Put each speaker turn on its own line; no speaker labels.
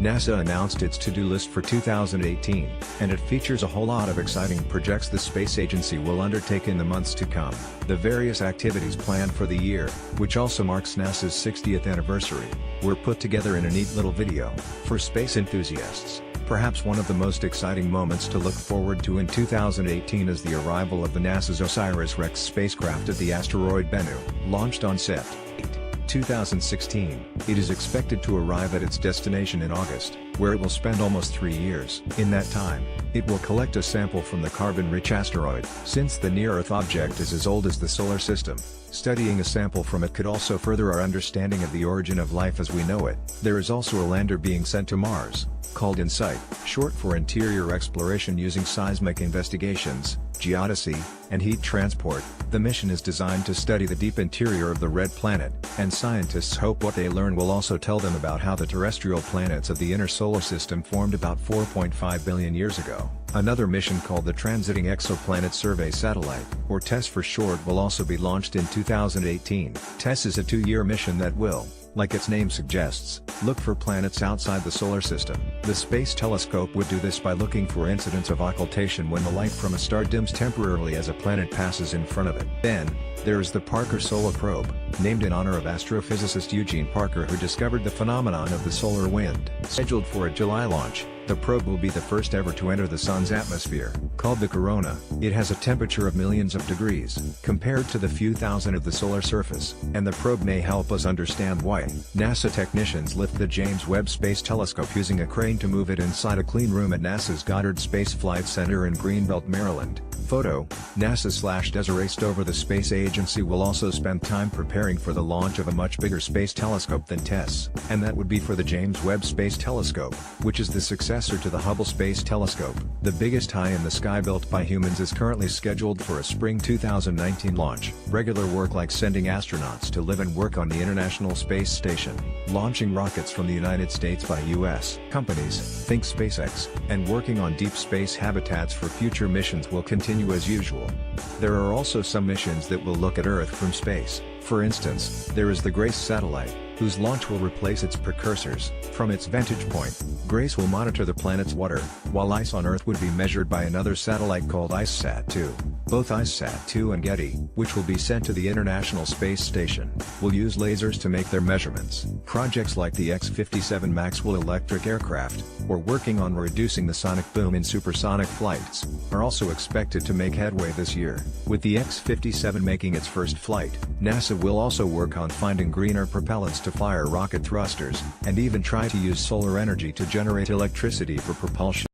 NASA announced its to-do list for 2018, and it features a whole lot of exciting projects the space agency will undertake in the months to come. The various activities planned for the year, which also marks NASA's 60th anniversary, were put together in a neat little video. For space enthusiasts, perhaps one of the most exciting moments to look forward to in 2018 is the arrival of the NASA's OSIRIS-REx spacecraft at the asteroid Bennu, launched on Sept. 2016, it is expected to arrive at its destination in August, where it will spend almost 3 years. In that time, it will collect a sample from the carbon-rich asteroid. Since the near-Earth object is as old as the Solar System, studying a sample from it could also further our understanding of the origin of life as we know it. There is also a lander being sent to Mars, called InSight, short for Interior Exploration using seismic investigations, geodesy, and heat transport. The mission is designed to study the deep interior of the red planet, and scientists hope what they learn will also tell them about how the terrestrial planets of the inner solar system formed about 4.5 billion years ago. Another mission called the Transiting Exoplanet Survey Satellite, or TESS for short, will also be launched in 2018. TESS is a 2-year mission that will, like its name suggests, look for planets outside the solar system. The Space Telescope would do this by looking for incidents of occultation when the light from a star dims temporarily as a planet passes in front of it. Then, there is the Parker Solar Probe, named in honor of astrophysicist Eugene Parker, who discovered the phenomenon of the solar wind. Scheduled for a July launch, the probe will be the first ever to enter the Sun's atmosphere. Called the Corona, it has a temperature of millions of degrees, compared to the few thousand of the solar surface, and the probe may help us understand why. NASA technicians lift the James Webb Space Telescope using a crane to move it inside a clean room at NASA's Goddard Space Flight Center in Greenbelt, Maryland. Photo, NASA/Desiree Stover. The space agency will also spend time preparing for the launch of a much bigger space telescope than TESS, and that would be for the James Webb Space Telescope, which is the successor to the Hubble Space Telescope. The biggest eye in the sky built by humans is currently scheduled for a spring 2019 launch. Regular work like sending astronauts to live and work on the International Space Station, launching rockets from the United States by U.S. companies, think SpaceX, and working on deep space habitats for future missions will continue as usual. There are also some missions that will look at Earth from space. For instance, there is the GRACE satellite, whose launch will replace its precursors. From its vantage point, GRACE will monitor the planet's water, while ice on Earth would be measured by another satellite called IceSat-2. Both IceSat-2 and Getty, which will be sent to the International Space Station, will use lasers to make their measurements. Projects like the X-57 Maxwell electric aircraft, or working on reducing the sonic boom in supersonic flights, are also expected to make headway this year. With the X-57 making its first flight, NASA will also work on finding greener propellants to fire rocket thrusters, and even try to use solar energy to generate electricity for propulsion.